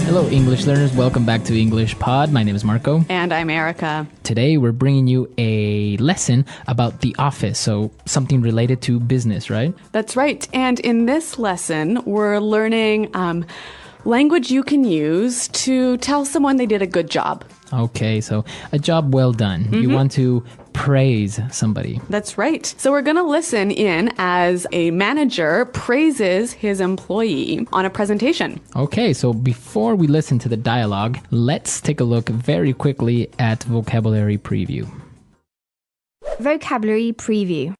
Hello, English learners. Welcome back to English Pod. My name is Marco. And I'm Erica. Today, we're bringing you a lesson about the office, so something related to business, right? That's right. And in this lesson, we're learning language you can use to tell someone they did a good job. Okay, so a job well done. You want to praise somebody. That's right. So we're going to listen in as a manager praises his employee on a presentation. Okay, so before we listen to the dialogue, let's take a look very quickly at vocabulary preview. Vocabulary preview.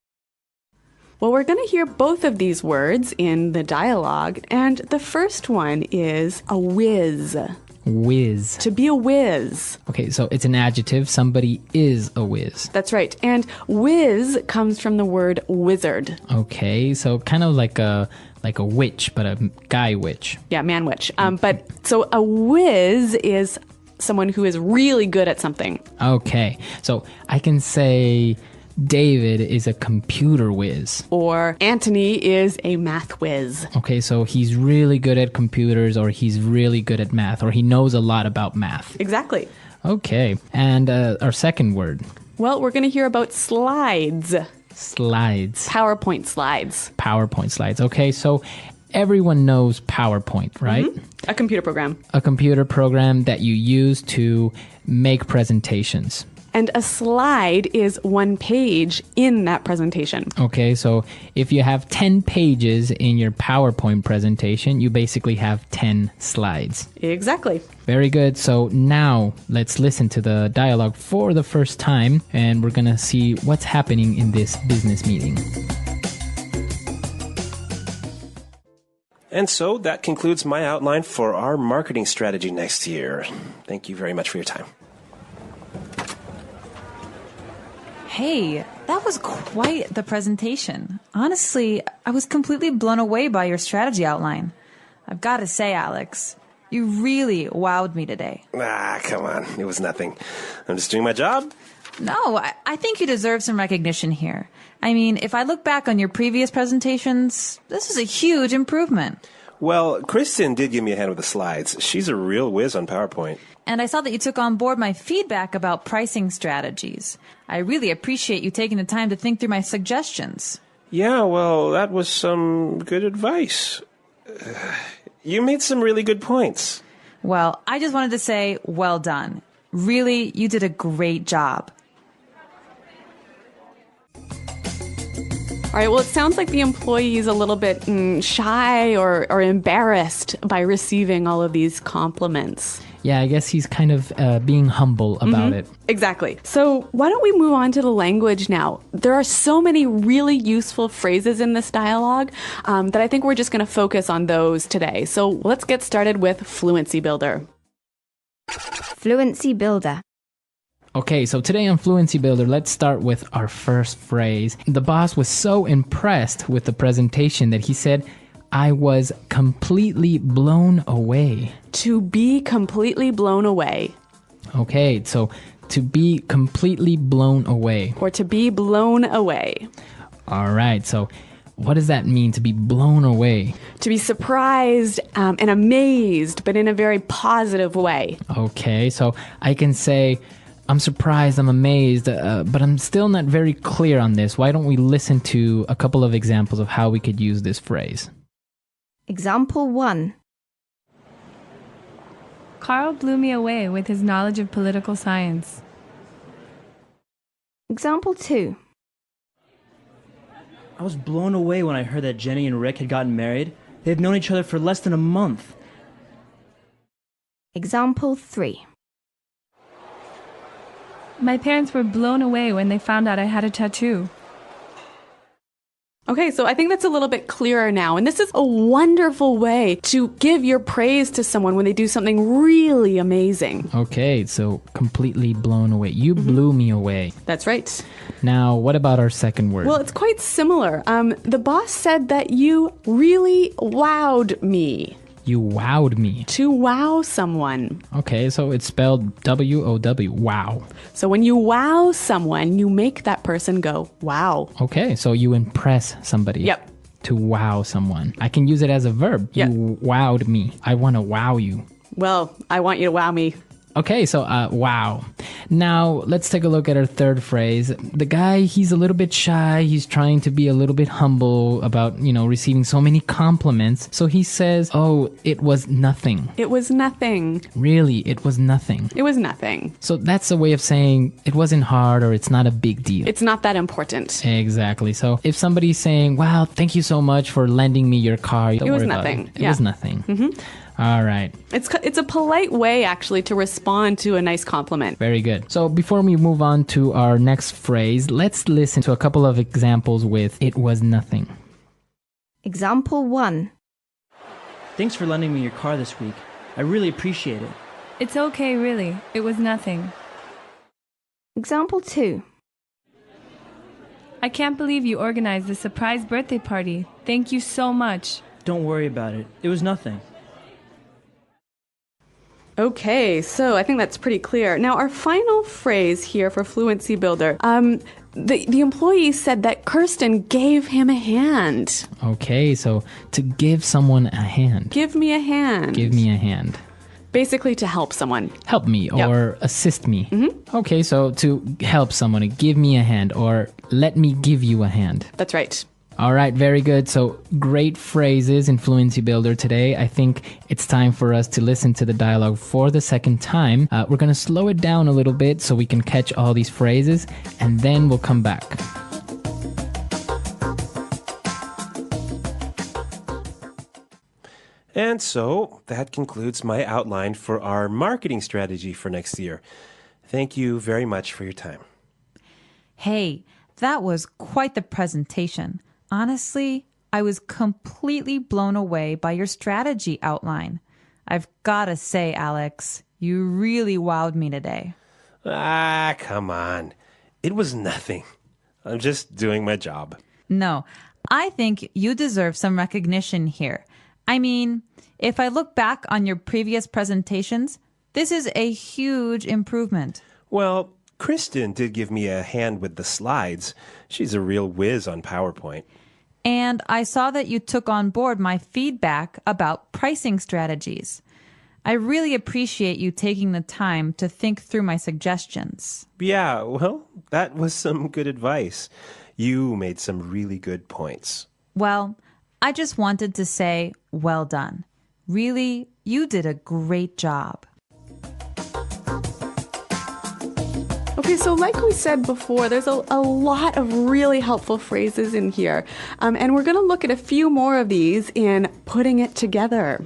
Well, we're going to hear both of these words in the dialogue, and the first one is a whiz. Whiz. To be a whiz. Okay, so it's an adjective. Somebody is a whiz. That's right. And whiz comes from the word wizard. Okay, so kind of like a witch, but a guy witch. Yeah, man witch. But so a whiz is someone who is really good at something. Okay, so I can say David is a computer whiz. Or Anthony is a math whiz. Okay, so he's really good at computers, or he's really good at math, or he knows a lot about math. Exactly. Okay, and our second word. Well, we're going to hear about slides. Slides. PowerPoint slides. PowerPoint slides. Okay, so everyone knows PowerPoint, right? A computer program. A computer program that you use to make presentations. And a slide is one page in that presentation. Okay, so if you have 10 pages in your PowerPoint presentation, you basically have 10 slides. Exactly. Very good. So now let's listen to the dialogue for the first time, and we're going to see what's happening in this business meeting. And so that concludes my outline for our marketing strategy next year. Thank you very much for your time. Hey, that was quite the presentation. Honestly, I was completely blown away by your strategy outline. I've got to say, Alex, you really wowed me today. Come on. It was nothing. I'm just doing my job. No, I think you deserve some recognition here. I mean, if I look back on your previous presentations, this is a huge improvement. Well, Kristen did give me a hand with the slides. She's a real whiz on PowerPoint. And I saw that you took on board my feedback about pricing strategies. I really appreciate you taking the time to think through my suggestions. Yeah, well, that was some good advice. You made some really good points. Well, I just wanted to say, well done. Really, you did a great job. All right, well, it sounds like the employee is a little bit shy or embarrassed by receiving all of these compliments. Yeah, I guess he's kind of being humble about it. Exactly. So why don't we move on to the language now? There are so many really useful phrases in this dialogue that I think we're just going to focus on those today. So let's get started with Fluency Builder. Fluency builder. Okay, so today on Fluency Builder, let's start with our first phrase. The boss was so impressed with the presentation that he said, I was completely blown away. To be completely blown away. Okay, so to be completely blown away. Or to be blown away. All right, so what does that mean, to be blown away? To be surprised and amazed, but in a very positive way. Okay, so I can say, I'm surprised, I'm amazed, but I'm still not very clear on this. Why don't we listen to a couple of examples of how we could use this phrase? Example 1. Carl blew me away with his knowledge of political science. Example 2. I was blown away when I heard that Jenny and Rick had gotten married. They've known each other for less than a month. Example 3. My parents were blown away when they found out I had a tattoo. Okay, so I think that's a little bit clearer now. And this is a wonderful way to give your praise to someone when they do something really amazing. Okay, so completely blown away. You blew me away. That's right. Now, what about our second word? Well, it's quite similar. The boss said that you really wowed me. You wowed me. To wow someone. Okay, so it's spelled W-O-W, wow. So when you wow someone, you make that person go, wow. Okay, so you impress somebody. Yep. To wow someone. I can use it as a verb. Yep. You wowed me. I want to wow you. Well, I want you to wow me. Okay, so wow. Now, let's take a look at our third phrase. The guy, he's a little bit shy. He's trying to be a little bit humble about, receiving so many compliments. So he says, oh, it was nothing. It was nothing. Really, it was nothing. It was nothing. So that's a way of saying it wasn't hard or it's not a big deal. It's not that important. Exactly. So if somebody's saying, wow, thank you so much for lending me your car. Don't worry about nothing. It was nothing. Mm-hmm. All right. It's a polite way, actually, to respond to a nice compliment. Very good. So before we move on to our next phrase, let's listen to a couple of examples with it was nothing. Example 1. Thanks for lending me your car this week. I really appreciate it. It's okay, really. It was nothing. Example 2. I can't believe you organized the surprise birthday party. Thank you so much. Don't worry about it. It was nothing. Okay, so I think that's pretty clear. Now, our final phrase here for Fluency Builder. The employee said that Kirsten gave him a hand. Okay, so to give someone a hand. Give me a hand. Give me a hand. Basically to help someone. Help me or assist me. Mm-hmm. Okay, so to help someone, give me a hand or let me give you a hand. That's right. All right, very good. So great phrases in Fluency Builder today. I think it's time for us to listen to the dialogue for the second time. We're going to slow it down a little bit so we can catch all these phrases, and then we'll come back. And so that concludes my outline for our marketing strategy for next year. Thank you very much for your time. Hey, that was quite the presentation. Honestly, I was completely blown away by your strategy outline. I've got to say, Alex, you really wowed me today. Ah, come on. It was nothing. I'm just doing my job. No, I think you deserve some recognition here. I mean, if I look back on your previous presentations, this is a huge improvement. Well, Kristen did give me a hand with the slides. She's a real whiz on PowerPoint. And I saw that you took on board my feedback about pricing strategies. I really appreciate you taking the time to think through my suggestions. Yeah, well, that was some good advice. You made some really good points. Well, I just wanted to say, well done. Really, you did a great job. Okay, so like we said before, there's a lot of really helpful phrases in here. And we're going to look at a few more of these in putting it together.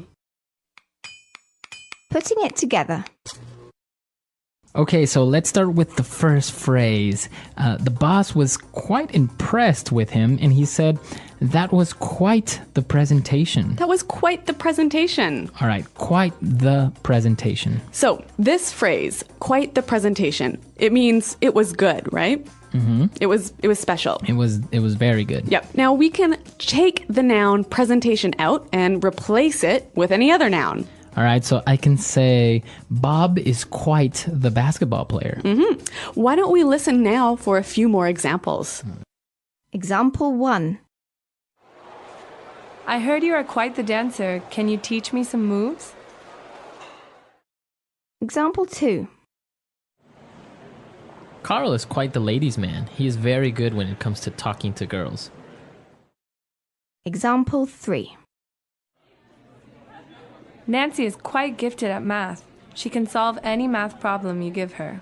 Putting it together. Okay, so let's start with the first phrase. The boss was quite impressed with him, and he said, that was quite the presentation. That was quite the presentation. All right, quite the presentation. So this phrase, quite the presentation, it means it was good, right? Mm-hmm. It was special. It was very good. Yep. Now we can take the noun presentation out and replace it with any other noun. All right, so I can say, Bob is quite the basketball player. Mm-hmm. Why don't we listen now for a few more examples? Example 1. I heard you are quite the dancer. Can you teach me some moves? Example 2. Carl is quite the ladies' man. He is very good when it comes to talking to girls. Example 3. Nancy is quite gifted at math. She can solve any math problem you give her.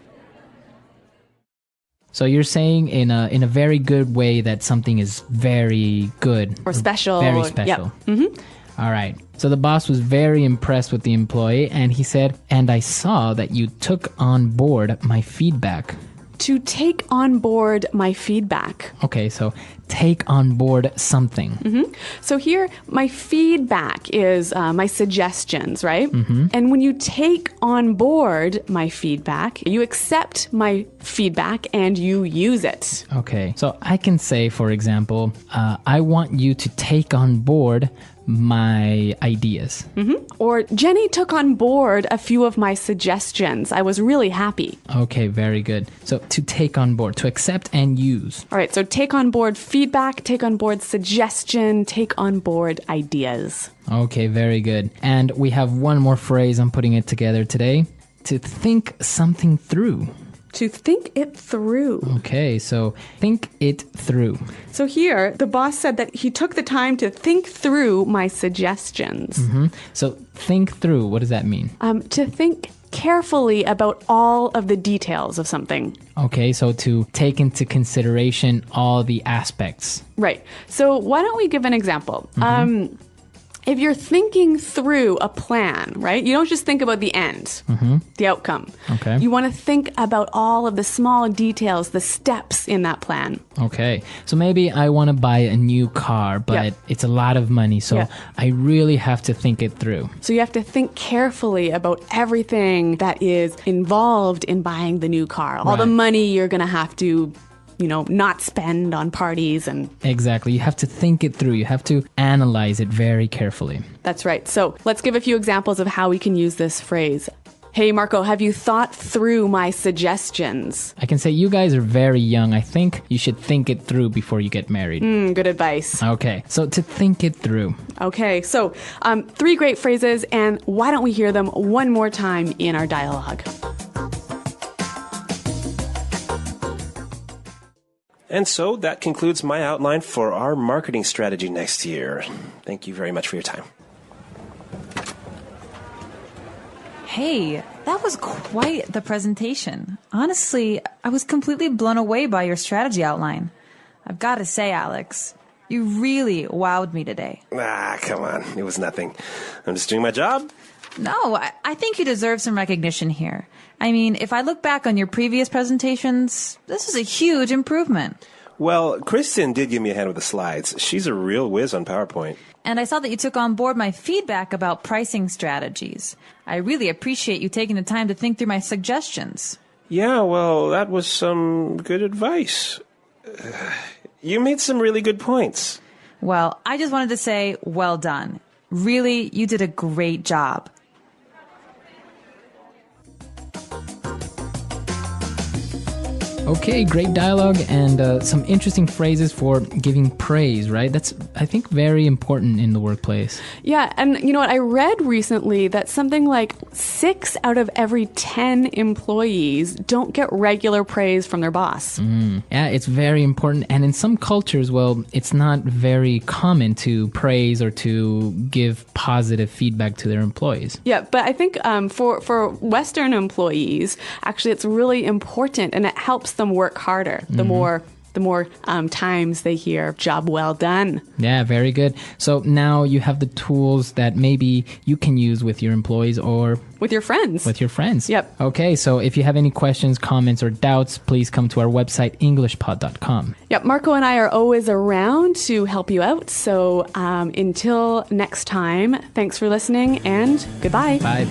So you're saying in a very good way that something is very good. Or special. Very special. Yep. Mm-hmm. All right. So the boss was very impressed with the employee, and he said, and I saw that you took on board my feedback. To take on board my feedback. Okay, so take on board something. Mm-hmm. So here, my feedback is my suggestions, right? Mm-hmm. And when you take on board my feedback, you accept my feedback and you use it. Okay, so I can say, for example, I want you to take on board my ideas. Or Jenny took on board a few of my suggestions. I was really happy. Okay, very good. So to take on board, to accept and use. All right, so take on board feedback, take on board suggestion, take on board ideas. Okay, very good. And we have one more phrase. I'm putting it together today. To think something through. To think it through. Okay, so think it through. So here, the boss said that he took the time to think through my suggestions. So think through, what does that mean? To think carefully about all of the details of something. Okay, so to take into consideration all the aspects. Right. So why don't we give an example? If you're thinking through a plan, right, you don't just think about the end, the outcome. Okay. You want to think about all of the small details, the steps in that plan. Okay, so maybe I want to buy a new car, but it's a lot of money, so I really have to think it through. So you have to think carefully about everything that is involved in buying the new car, all the money you're going to have to not spend on parties and... Exactly. You have to think it through. You have to analyze it very carefully. That's right. So let's give a few examples of how we can use this phrase. Hey, Marco, have you thought through my suggestions? I can say you guys are very young. I think you should think it through before you get married. Good advice. Okay, so to think it through. Okay, so 3 great phrases, and why don't we hear them one more time in our dialogue? And so that concludes my outline for our marketing strategy next year. Thank you very much for your time. Hey, that was quite the presentation. Honestly, I was completely blown away by your strategy outline. I've got to say, Alex, you really wowed me today. Come on. It was nothing. I'm just doing my job. No, I think you deserve some recognition here. I mean, if I look back on your previous presentations, this is a huge improvement. Well, Kristen did give me a hand with the slides. She's a real whiz on PowerPoint. And I saw that you took on board my feedback about pricing strategies. I really appreciate you taking the time to think through my suggestions. Yeah, well, that was some good advice. You made some really good points. Well, I just wanted to say, well done. Really, you did a great job. Okay, great dialogue and some interesting phrases for giving praise, right? That's, I think, very important in the workplace. Yeah, and you know what? I read recently that something like 6 out of every 10 employees don't get regular praise from their boss. Yeah, it's very important. And in some cultures, well, it's not very common to praise or to give positive feedback to their employees. Yeah, but I think for Western employees, actually, it's really important, and it helps them work harder. The more times they hear "job well done." Yeah, very good. So now you have the tools that maybe you can use with your employees or with your friends. Yep. Okay, so if you have any questions, comments, or doubts, please come to our website, EnglishPod.com. Yep, Marco and I are always around to help you out. So until next time, thanks for listening and goodbye. Bye.